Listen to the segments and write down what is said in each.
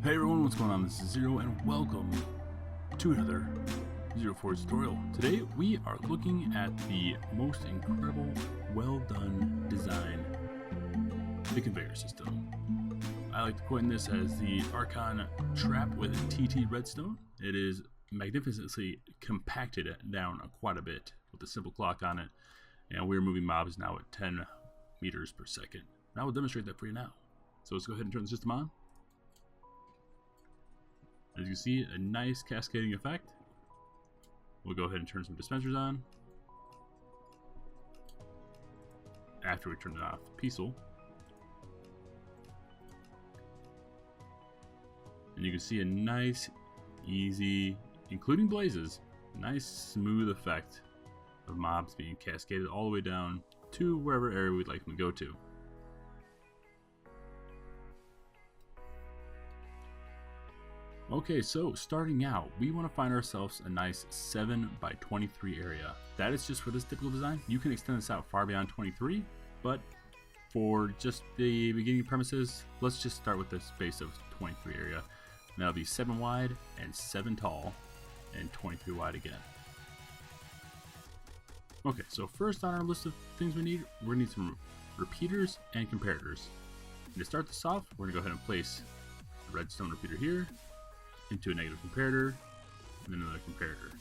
Hey everyone, what's going on? This is Zero and welcome to another Zero Forge tutorial. Today we are looking at the most incredible, well done design, the conveyor system. I like to coin this as the Acheron trap with TT redstone. It is magnificently compacted down quite a bit with a simple clock on it, and we're moving mobs now at 10 meters per second. And I will demonstrate that for you now. So let's go ahead and turn the system on. As you see, a nice cascading effect. We'll go ahead and turn some dispensers on. After we turn it off, Piston. And you can see a nice, easy, including blazes, nice smooth effect of mobs being cascaded all the way down to wherever area we'd like them to go to. Okay, so starting out, we want to find ourselves a nice 7 by 23 area. That is just for this typical design. You can extend this out far beyond 23, but for just the beginning premises, let's just start with this space of 23 area. And that'll be 7 wide and 7 tall and 23 wide again. Okay, so first on our list of things we need, we're going to need some repeaters and comparators. And to start this off, we're going to go ahead and place a redstone repeater here, into a negative comparator, and then another comparator.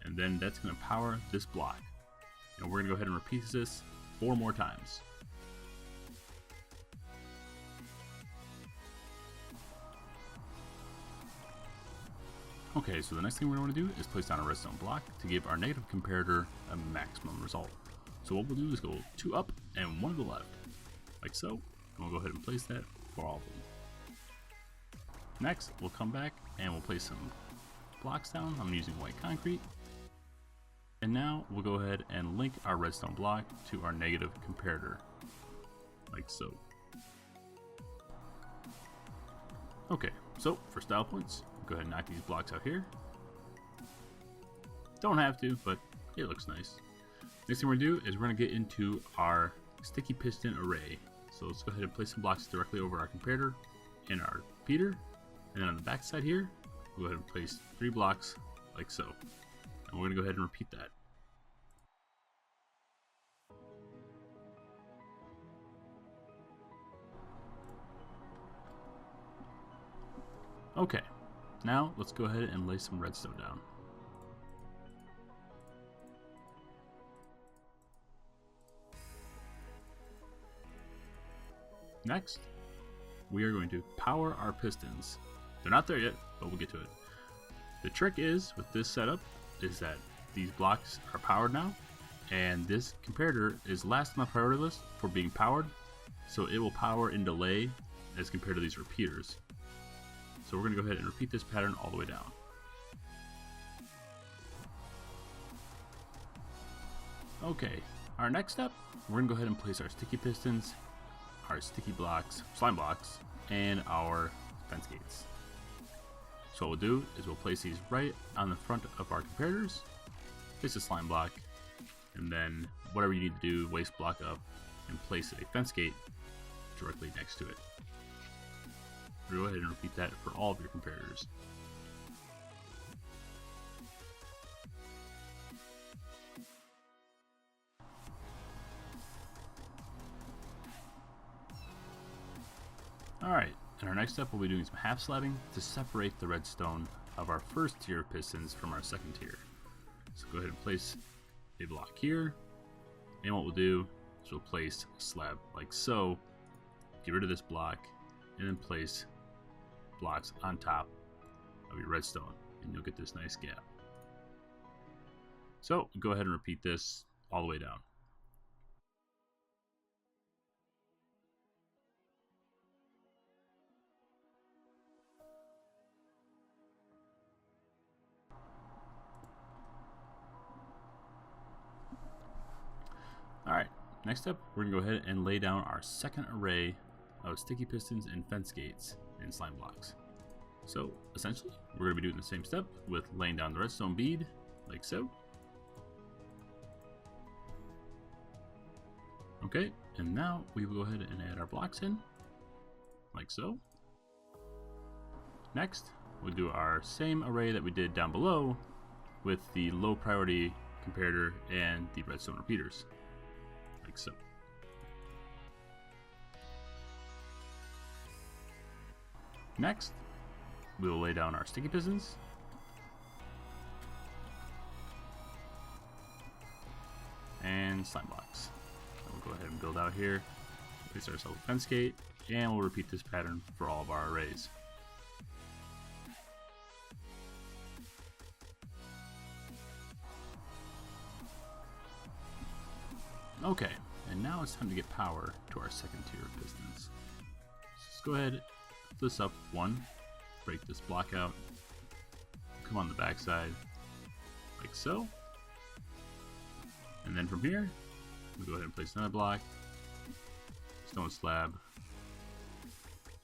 And then that's going to power this block. And we're going to go ahead and repeat this 4 more times. Okay, so the next thing we're going to do is place down a redstone block to give our negative comparator a maximum result. So what we'll do is go 2 up and 1 to the left, like so. And we'll go ahead and place that for all of them. Next, we'll come back and we'll place some blocks down. I'm using white concrete. And now we'll go ahead and link our redstone block to our negative comparator, like so. Okay, so for style points, go ahead and knock these blocks out here. Don't have to, but it looks nice. Next thing we're going to do is we're going to get into our sticky piston array. So let's go ahead and place some blocks directly over our comparator and our repeater. And then on the back side here, we'll go ahead and place 3 blocks like so. And we're going to go ahead and repeat that. Okay, now let's go ahead and lay some redstone down. Next, we are going to power our pistons. They're not there yet, but we'll get to it. The trick is, with this setup, is that these blocks are powered now, and this comparator is last on my priority list for being powered, so it will power in delay as compared to these repeaters. So we're going to go ahead and repeat this pattern all the way down. Okay, our next step, we're going to go ahead and place our sticky pistons, our sticky blocks, slime blocks, and our fence gates. So what we'll do is we'll place these right on the front of our comparators, place a slime block, and then whatever you need to do, waste block up, and place a fence gate directly next to it. We'll go ahead and repeat that for all of your comparators. Alright, and our next step we'll be doing some half slabbing to separate the redstone of our first tier of pistons from our second tier. So go ahead and place a block here, and what we'll do is we'll place a slab like so, get rid of this block, and then place blocks on top of your redstone, and you'll get this nice gap. So go ahead and repeat this all the way down. Alright, next up we're going to go ahead and lay down our second array of sticky pistons and fence gates and slime blocks. So essentially we're going to be doing the same step with laying down the redstone bead like so. Okay, and now we will go ahead and add our blocks in like so. Next, we'll do our same array that we did down below with the low priority comparator and the redstone repeaters, like so. Next, we will lay down our sticky pistons. And slime blocks. So we'll go ahead and build out here, place ourselves a fence gate, and we'll repeat this pattern for all of our arrays. Okay, and now it's time to get power to our second tier of pistons. So let's go ahead, flip this up one, break this block out, come on the back side, like so. And then from here, we'll go ahead and place another block, stone slab,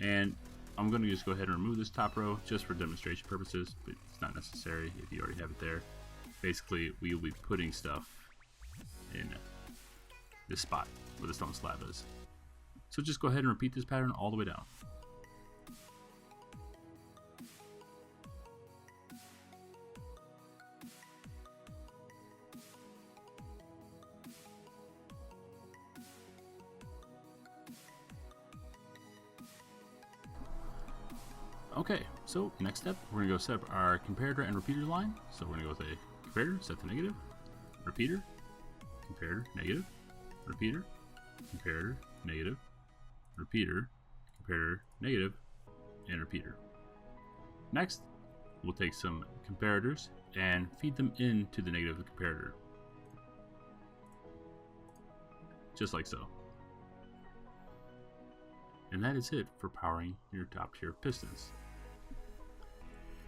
and I'm going to just go ahead and remove this top row just for demonstration purposes, but it's not necessary if you already have it there. Basically, we will be putting stuff in this spot where the stone slab is. So just go ahead and repeat this pattern all the way down. Okay, so next step, we're going to go set up our comparator and repeater line. So we're going to go with a comparator, set to negative, repeater, comparator, negative, repeater, comparator, negative, repeater, comparator, negative, and repeater. Next, we'll take some comparators and feed them into the negative comparator. Just like so. And that is it for powering your top tier pistons.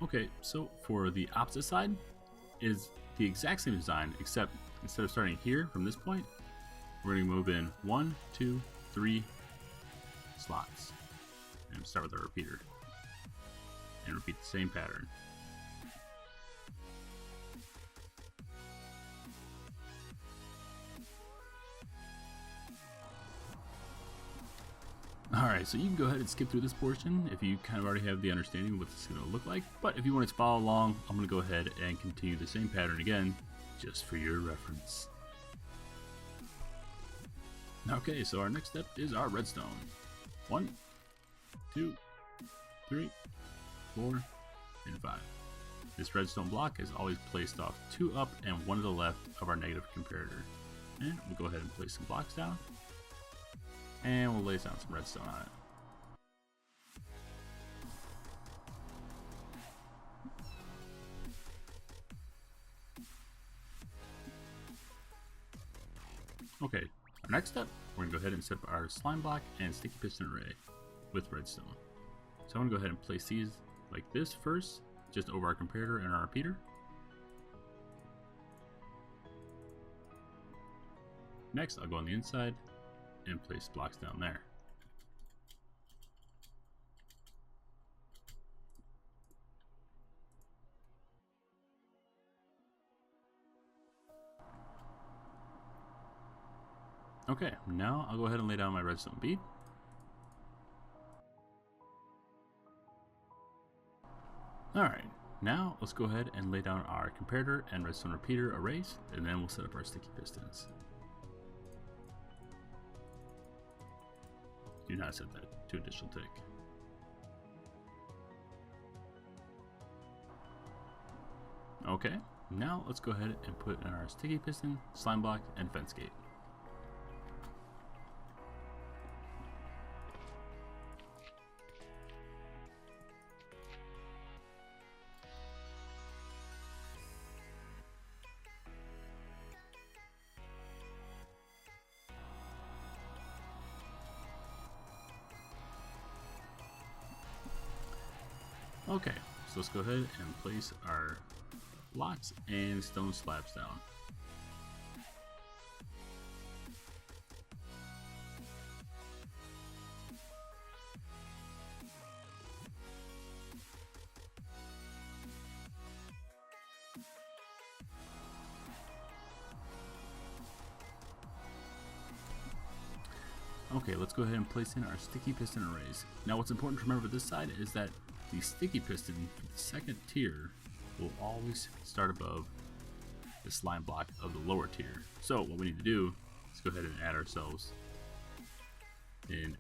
Okay, so for the opposite side is the exact same design, except instead of starting here from this point, we're going to move in 1, 2, 3 slots and start with our repeater and repeat the same pattern. Alright, so you can go ahead and skip through this portion if you kind of already have the understanding of what this is going to look like, but if you want to follow along, I'm going to go ahead and continue the same pattern again, just for your reference. Okay, so our next step is our redstone. 1, 2, 3, 4, and 5. This redstone block is always placed off 2 up and 1 to the left of our negative comparator. And we'll go ahead and place some blocks down. And we'll lay down some redstone on it. Okay, our next step, we're going to go ahead and set up our slime block and sticky piston array with redstone. So I'm going to go ahead and place these like this first, just over our comparator and our repeater. Next, I'll go on the inside and place blocks down there. Okay, now I'll go ahead and lay down my redstone bead. Alright, now let's go ahead and lay down our comparator and redstone repeater arrays, and then we'll set up our sticky pistons. Do not set that to additional tick. Okay, now let's go ahead and put in our sticky piston, slime block, and fence gate. Okay, so let's go ahead and place our blocks and stone slabs down. Okay, let's go ahead and place in our sticky piston arrays. Now what's important to remember with this side is that the sticky piston for the second tier will always start above the slime block of the lower tier. So what we need to do is go ahead and add ourselves in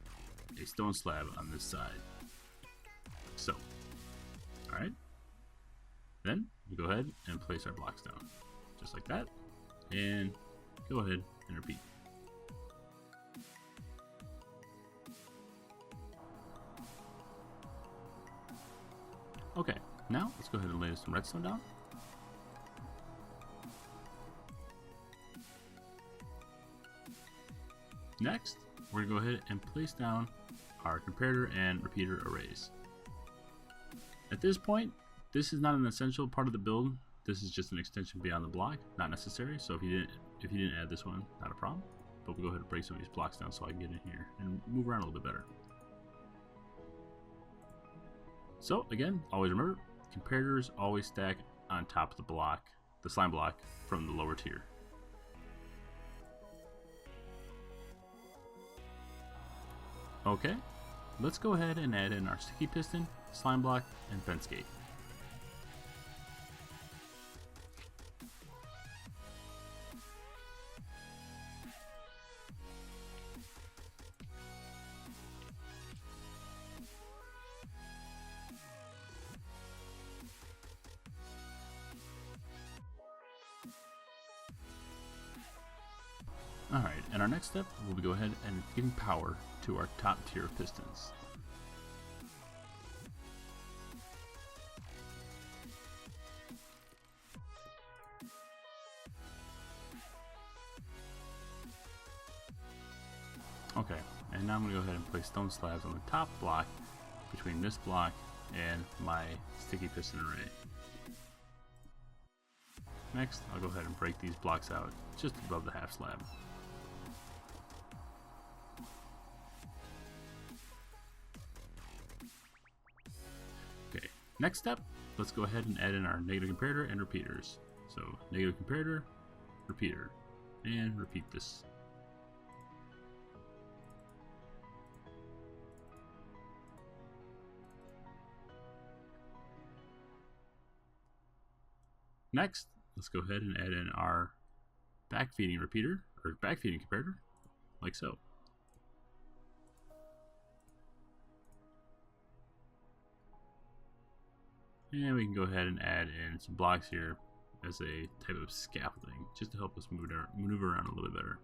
a stone slab on this side. So, alright. Then we go ahead and place our blocks down. Just like that. And go ahead and repeat. Okay, now let's go ahead and lay some redstone down. Next, we're going to go ahead and place down our comparator and repeater arrays. At this point, this is not an essential part of the build. This is just an extension beyond the block, not necessary. So if you didn't add this one, not a problem. But we'll go ahead and break some of these blocks down so I can get in here and move around a little bit better. So again, always remember, comparators always stack on top of the block, the slime block from the lower tier. Okay, let's go ahead and add in our sticky piston, slime block, and fence gate. Alright, and our next step will be go ahead and giving power to our top tier of pistons. Okay, and now I'm going to go ahead and place stone slabs on the top block between this block and my sticky piston array. Next, I'll go ahead and break these blocks out just above the half slab. Okay, next step, let's go ahead and add in our negative comparator and repeaters. So, negative comparator, repeater, and repeat this. Next, let's go ahead and add in our backfeeding repeater, or backfeeding comparator, like so. And we can go ahead and add in some blocks here as a type of scaffolding, just to help us maneuver around a little bit better.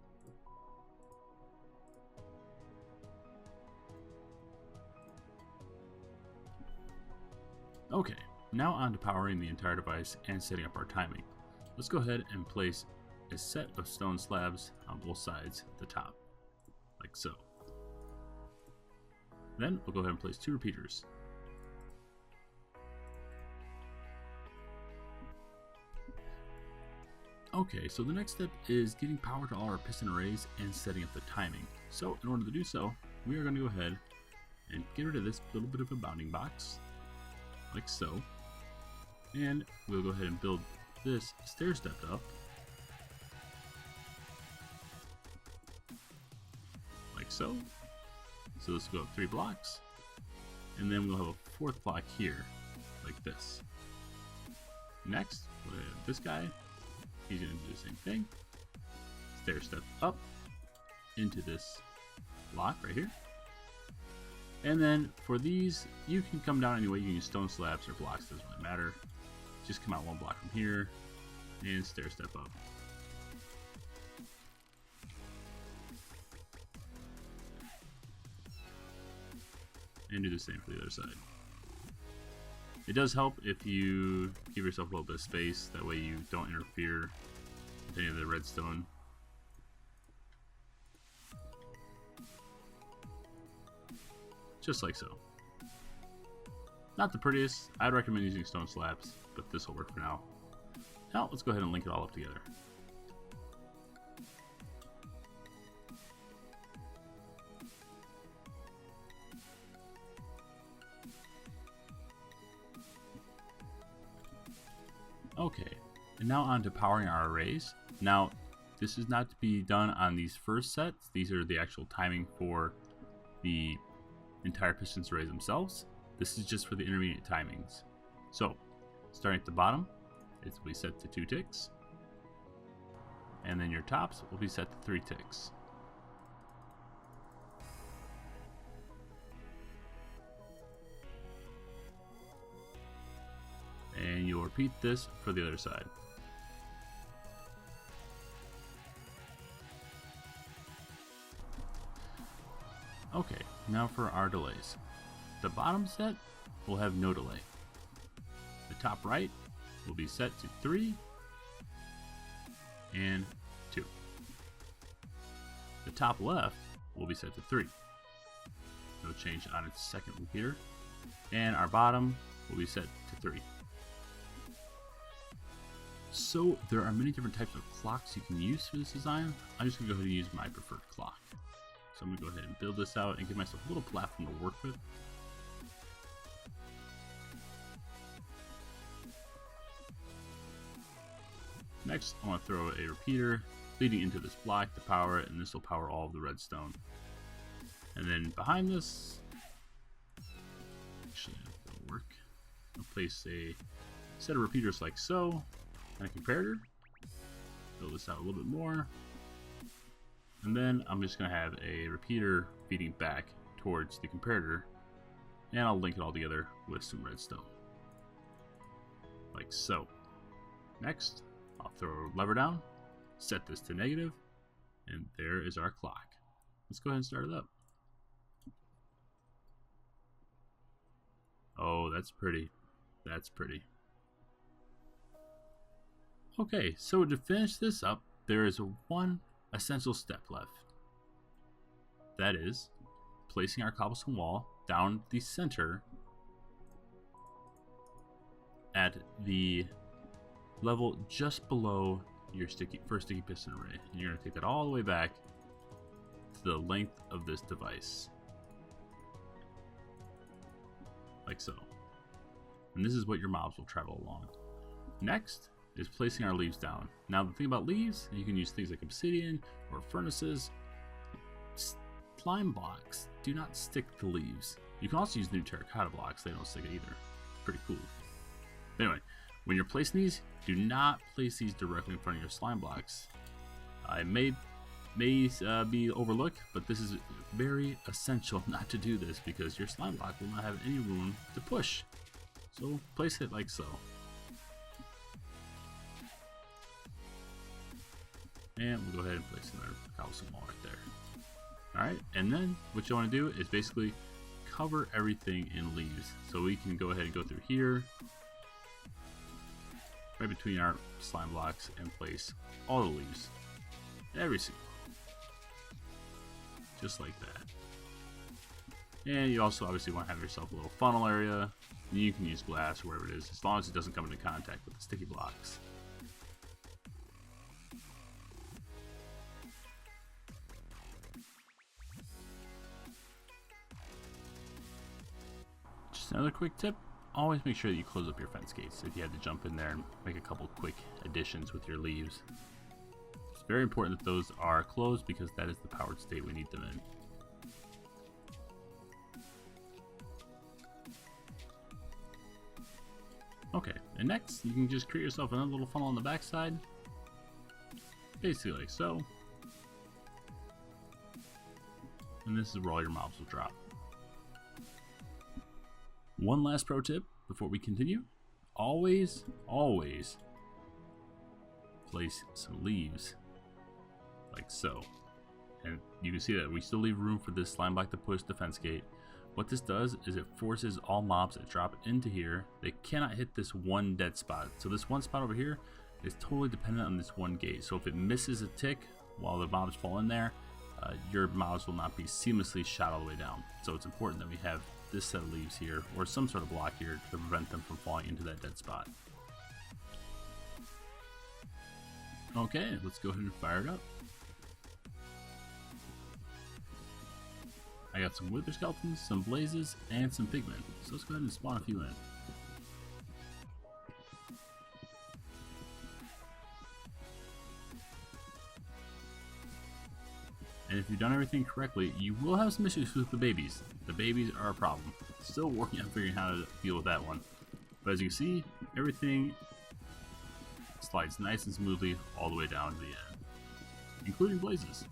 Okay, now on to powering the entire device and setting up our timing. Let's go ahead and place a set of stone slabs on both sides at the top, like so. Then we'll go ahead and place 2 repeaters. Okay, so the next step is getting power to all our piston arrays and setting up the timing. So in order to do so, we are going to go ahead and get rid of this little bit of a bounding box, like so. And we'll go ahead and build this stair stepped up, like so. So this will go up 3 blocks, and then we'll have a 4th block here, like this. Next, we'll have this guy. He's going to do the same thing. Stair step up into this block right here. And then for these, you can come down any way. You can use stone slabs or blocks, doesn't really matter. Just come out 1 block from here and stair step up. And do the same for the other side. It does help if you give yourself a little bit of space, that way you don't interfere with any of the redstone. Just like so. Not the prettiest. I'd recommend using stone slabs, but this will work for now. Now let's go ahead and link it all up together. Okay, and now on to powering our arrays. Now, this is not to be done on these first sets. These are the actual timing for the entire pistons arrays themselves. This is just for the intermediate timings. So, starting at the bottom, it will be set to 2 ticks. And then your tops will be set to 3 ticks. And you'll repeat this for the other side. Okay, now for our delays. The bottom set will have no delay. The top right will be set to 3 and 2. The top left will be set to 3. No change on its second repeater. And our bottom will be set to 3. So there are many different types of clocks you can use for this design. I'm just going to go ahead and use my preferred clock. So I'm going to go ahead and build this out and give myself a little platform to work with. Next, I want to throw a repeater leading into this block to power it, and this will power all of the redstone. And then behind this, actually that'll work. I'll place a set of repeaters like so, and a comparator. Build this out a little bit more. And then I'm just going to have a repeater feeding back towards the comparator, and I'll link it all together with some redstone. Like so. Next, I'll throw a lever down, set this to negative, and there is our clock. Let's go ahead and start it up. Oh, that's pretty. That's pretty. Okay, so to finish this up, there is one essential step left. That is placing our cobblestone wall down the center at the level just below your first sticky piston array. And you're going to take that all the way back to the length of this device. Like so. And this is what your mobs will travel along. Next is placing our leaves down. Now the thing about leaves, you can use things like obsidian or furnaces. Slime blocks do not stick to leaves. You can also use new terracotta blocks, they don't stick either. Pretty cool. Anyway, when you're placing these, do not place these directly in front of your slime blocks. It may be overlooked, but this is very essential not to do this because your slime block will not have any room to push. So place it like so. And we'll go ahead and place another cobblestone wall right there. Alright, and then what you want to do is basically cover everything in leaves. So we can go ahead and go through here, right between our slime blocks, and place all the leaves. Every single one. Just like that. And you also obviously want to have yourself a little funnel area. You can use glass or whatever it is, as long as it doesn't come into contact with the sticky blocks. Another quick tip, always make sure that you close up your fence gates if you had to jump in there and make a couple quick additions with your leaves. It's very important that those are closed because that is the powered state we need them in. Okay, and next you can just create yourself another little funnel on the back side, basically like so. And this is where all your mobs will drop. One last pro tip before we continue, always place some leaves like so. And you can see that we still leave room for this slime block to push the fence gate. What this does is it forces all mobs that drop into here, they cannot hit this one dead spot. So this one spot over here is totally dependent on this one gate. So if it misses a tick while the mobs fall in there, your mobs will not be seamlessly shot all the way down. So it's important that we have this set of leaves here, or some sort of block here, to prevent them from falling into that dead spot. Okay, let's go ahead and fire it up. I got some wither skeletons, some blazes, and some pigmen. So let's go ahead and spawn a few in. And if you've done everything correctly, you will have some issues with the babies. The babies are a problem. Still working on figuring how to deal with that one. But as you can see, everything slides nice and smoothly all the way down to the end, including blazes.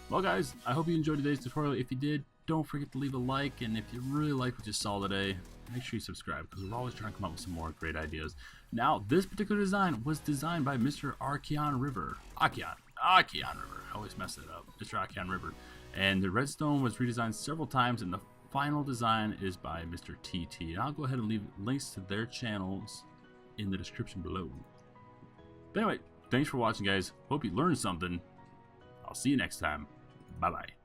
Well guys, I hope you enjoyed today's tutorial. If you did, don't forget to leave a like, and if you really like what you saw today, make sure you subscribe, because we're always trying to come up with some more great ideas. Now, this particular design was designed by Mr. Acheron River. Acheron River. I always mess it up. Mr. Acheron River. And the redstone was redesigned several times, and the final design is by Mr. TT. And I'll go ahead and leave links to their channels in the description below. But anyway, thanks for watching, guys. Hope you learned something. I'll see you next time. Bye-bye.